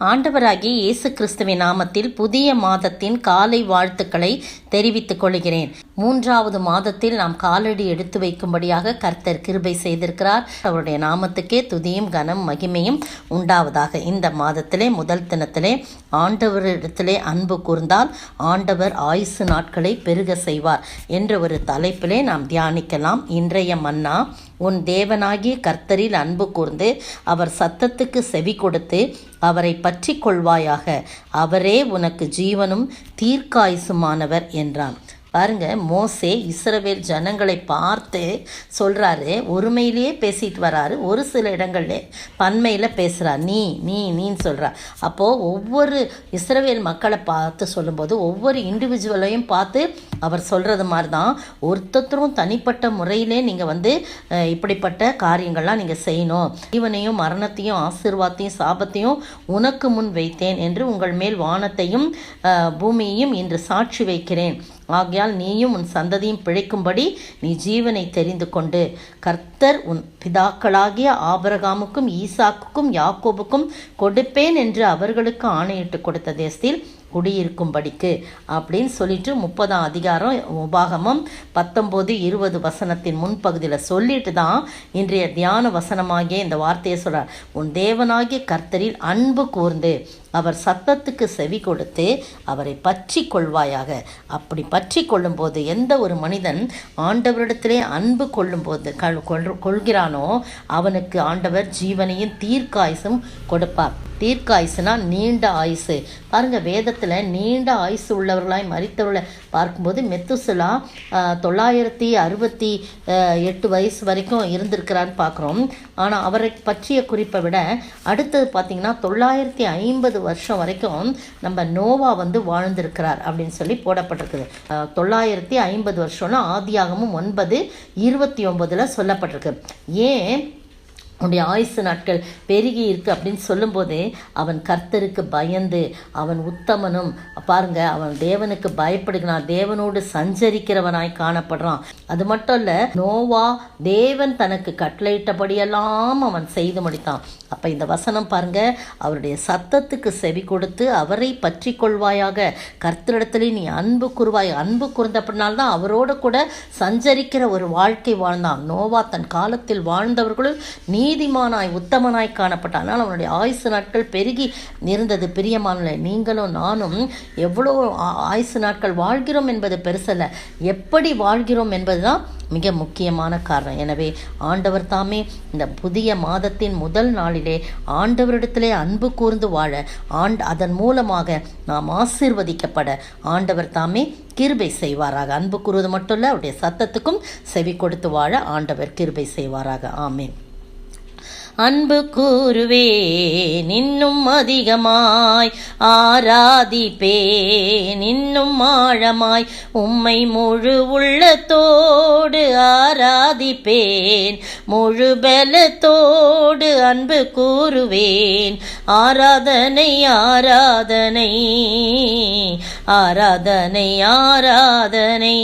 ஆண்டவராகிய இயேசு கிறிஸ்துவின் நாமத்தில் புதிய மாதத்தின் காலை வாழ்த்துக்களை தெரிவித்துக் கொள்கிறேன். 3வது மாதத்தில் நாம் காலடி எடுத்து வைக்கும்படியாக கர்த்தர் கிருபை செய்திருக்கிறார். அவருடைய நாமத்துக்கே துதியும் கனம் மகிமையும் உண்டாவதாக. இந்த மாதத்திலே முதல் தினத்திலே ஆண்டவரிடத்திலே அன்பு கூர்ந்தால் ஆண்டவர் ஆயுசு நாட்களை பெருக செய்வார் என்ற ஒரு தலைப்பிலே நாம் தியானிக்கலாம். இன்றைய மன்னா, உன் தேவனாகிய கர்த்தரில் அன்பு கூர்ந்து அவர் சத்தத்துக்கு செவி கொடுத்து அவரை பற்றி கொள்வாயாக, அவரே உனக்கு ஜீவனும் தீர்க்காயுசுமானவர் என்றான். பாருங்க, மோசே இஸ்ரவேல் ஜனங்களை பார்த்து சொல்றாரு, ஒருமையிலேயே பேசிட்டு வராரு, ஒரு சில இடங்கள்ல பன்மையில பேசுறார். நீன்னு சொல்றார். அப்போ ஒவ்வொரு இஸ்ரவேல் மக்களை பார்த்து சொல்லும்போது ஒவ்வொரு இண்டிவிஜுவலையும் பார்த்து அவர் சொல்றது மாதிரி தான் ஒருத்தரும் தனிப்பட்ட முறையிலே நீங்க இப்படிப்பட்ட காரியங்கள்லாம் நீங்க செய்யணும். ஜீவனையும் மரணத்தையும் ஆசீர்வாதத்தையும் சாபத்தையும் உனக்கு முன் வைத்தேன் என்று உங்கள் மேல் வானத்தையும் பூமியையும் இன்று சாட்சி வைக்கிறேன். ஆகையால் நீயும் உன் சந்ததியும் பிழைக்கும்படி நீ ஜீவனை தெரிந்து கொண்டு கர்த்தர் உன் பிதாக்களாகிய ஆபிரகாமுக்கும் ஈசாக்குக்கும் யாக்கோபுக்கும் கொடுப்பேன் என்று அவர்களுக்கு ஆணையிட்டு கொடுத்த தேசத்தில் குடியிருக்கும்படிக்கு அப்படின்னு சொல்லிட்டு 30ஆம் அதிகாரம் உபாகமம் 19-20 வசனத்தின் முன்பகுதியில் சொல்லிட்டு தான் இன்றைய தியான வசனமாகிய இந்த வார்த்தையை சொல்றார். உன் தேவனாகிய கர்த்தரில் அன்பு கூர்ந்து அவர் சத்தத்துக்கு செவி கொடுத்து அவரை பற்றி கொள்வாயாக. அப்படி பற்றி கொள்ளும்போது எந்த ஒரு மனிதன் ஆண்டவரிடத்திலே அன்பு கொள்கிறானோ அவனுக்கு ஆண்டவர் ஜீவனையும் தீர்க்காயுசும் கொடுப்பார். தீர்க்காயுசுனா நீண்ட ஆயுசு. பாருங்க, வேதத்தில் நீண்ட ஆயுசு உள்ளவர்களாய் மரித்தவர்களை பார்க்கும்போது மெத்துசலா 968 வயசு வரைக்கும் இருந்திருக்கிறான்னு பார்க்குறோம். ஆனால் அவரை பற்றிய குறிப்பை விட அடுத்தது பார்த்தீங்கன்னா 950 வருஷம் வரைக்கும் நம்ம நோவா வாழ்ந்திருக்கிறார் அப்படின்னு சொல்லி போடப்பட்டிருக்குது. 950 வருஷம்னா ஆதியாகமும் 9:29 சொல்லப்பட்டிருக்கு. ஏன் உன்னுடைய ஆயுசு நாட்கள் பெருகி இருக்கு அப்படின்னு சொல்லும்போதே அவன் கர்த்தருக்கு பயந்து அவன் உத்தமனும், பாருங்க, அவன் தேவனுக்கு பயப்படுகிறான், தேவனோடு சஞ்சரிக்கிறவனாய் காணப்படுறான். அது மட்டும் இல்ல, நோவா தேவன் தனக்கு கட்டளையிட்டபடியெல்லாம் அவன் செய்து முடித்தான். அப்ப இந்த வசனம் பாருங்க, அவருடைய சத்தத்துக்கு செவி கொடுத்து அவரை பற்றி கொள்வாயாக, கர்த்தரிடத்திலே நீ அன்பு கூர்வாய். அன்பு கூர்ந்தப்படினால்தான் அவரோட கூட சஞ்சரிக்கிற ஒரு வாழ்க்கை வாழ்ந்தான். நோவா தன் காலத்தில் வாழ்ந்தவர்களும் நீதிமானாய் உத்தமனாய் காணப்பட்டான். ஆனால் அவனுடைய ஆயுசு நாட்கள் பெருகி இருந்தது. பிரியமானவர்களே, நீங்களும் நானும் எவ்வளோ ஆயுசு நாட்கள் வாழ்கிறோம் என்பது பெருசல்ல, எப்படி வாழ்கிறோம் என்பதுதான் மிக முக்கியமான காரணம். எனவே ஆண்டவர் தாமே இந்த புதிய மாதத்தின் முதல் நாளிலே ஆண்டவரிடத்திலே அன்பு கூர்ந்து வாழ அதன் மூலமாக நாம் ஆசீர்வதிக்கப்பட ஆண்டவர் தாமே கிருபை செய்வாராக. அன்பு கூறுவது மட்டும் இல்லை, அவருடைய சத்தத்துக்கும் செவி கொடுத்து வாழ ஆண்டவர் கிருபை செய்வாராக. ஆமென். அன்பு கூறுவேன் இன்னும் அதிகமாய், ஆராதிப்பேன் இன்னும் ஆழமாய், உம்மை முழு உள்ளத்தோடு ஆராதிப்பேன், முழு பலத்தோடு அன்பு கூறுவேன். ஆராதனை ஆராதனை ஆராதனை ஆராதனை.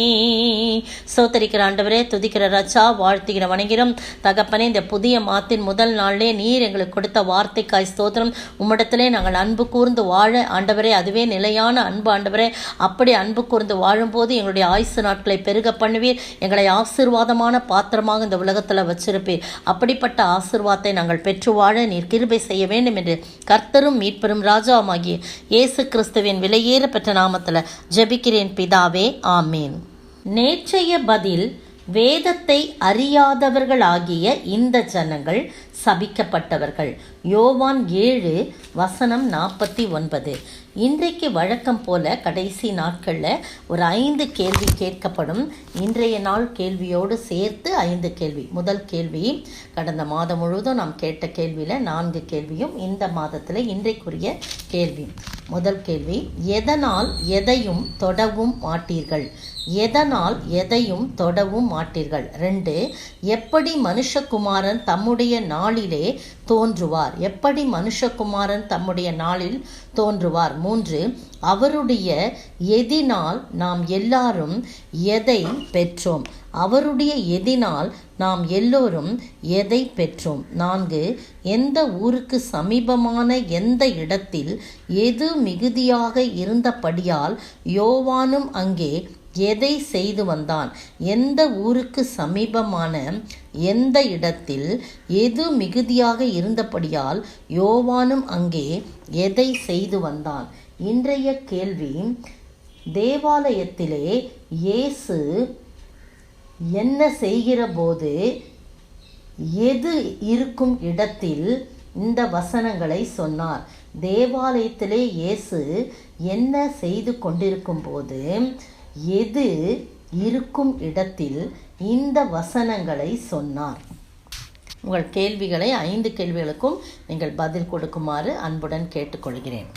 சோத்தரிக்கிற ஆண்டவரே, துதிக்கிற ரச்சா, வாழ்த்துகிற வணங்கிறோம் தகப்பனே. இந்த புதிய மாதத்தின் முதல் நாளிலே நீர் எங்களுக்கு கொடுத்த வார்த்தைக்காய் ஸ்தோத்திரம். உம்மிடத்திலே நாங்கள் அன்பு கூர்ந்து வாழ ஆண்டவரே, அதுவே நிலையான அன்பு ஆண்டவரே. அப்படி அன்பு கூர்ந்து வாழும்போது எங்களுடைய ஆயுசு நாட்களை பெருக பண்ணுவீர், எங்களை ஆசீர்வாதமான பாத்திரமாக இந்த உலகத்தில் வச்சிருப்பீர். அப்படிப்பட்ட ஆசீர்வாதத்தை நாங்கள் பெற்று வாழ நீர் கிருபை செய்ய வேண்டும் என்று கர்த்தரும் மீட்பெரும் ராஜாவுமாகிய இயேசு கிறிஸ்துவின் விலையேற பெற்ற நாமத்தில் ஜெபிக்கிறேன் பிதாவே, ஆமீன். நேற்றைய பதில், வேதத்தை அறியாதவர்களாகிய இந்த ஜனங்கள் சபிக்கப்பட்டவர்கள். யோவான் 7:49. இன்றைக்கு வழக்கம் போல கடைசி நாட்களில் ஒரு 5 கேள்வி கேட்கப்படும். இன்றைய நாள் கேள்வியோடு சேர்த்து 5 கேள்வி. முதல் கேள்வி, கடந்த மாதம் முழுவதும் நாம் கேட்ட கேள்வியில் 4 கேள்வியும் இந்த மாதத்தில் இன்றைக்குரிய கேள்வி. முதல் கேள்வி, எதனால் எதையும் தொடவும் மாட்டீர்கள்? எதனால் எதையும் தொடவும் மாட்டீர்கள்? 2, எப்படி மனுஷகுமாரன் தம்முடைய நாளிலே தோன்றுவார்? எப்படி மனுஷகுமாரன் தம்முடைய நாளில் தோன்றுவார்? 3, அவருடைய எதினால் நாம் எல்லாரும் எதை பெற்றோம்? அவருடைய எதினால் நாம் எல்லோரும் எதை பெற்றோம்? 4, எந்த ஊருக்கு சமீபமான எந்த இடத்தில் எது மிகுதியாக இருந்தபடியால் யோவானும் அங்கே எதை செய்து வந்தான்? எந்த ஊருக்கு சமீபமான எந்த இடத்தில் எது மிகுதியாக இருந்தபடியால் யோவானும் அங்கே எதை செய்து வந்தான்? இன்றைய கேள்வி, தேவாலயத்திலே இயேசு என்ன செய்கிற போது எது இருக்கும் இடத்தில் இந்த வசனங்களை சொன்னார்? தேவாலயத்திலே இயேசு என்ன செய்து கொண்டிருக்கும் போது எது இருக்கும் இடத்தில் இந்த வசனங்களை சொன்னார்? உங்கள் கேள்விகளை 5 கேள்விகளுக்கும் நீங்கள் பதில் கொடுக்குமாறு அன்புடன் கேட்டுக்கொள்கிறேன்.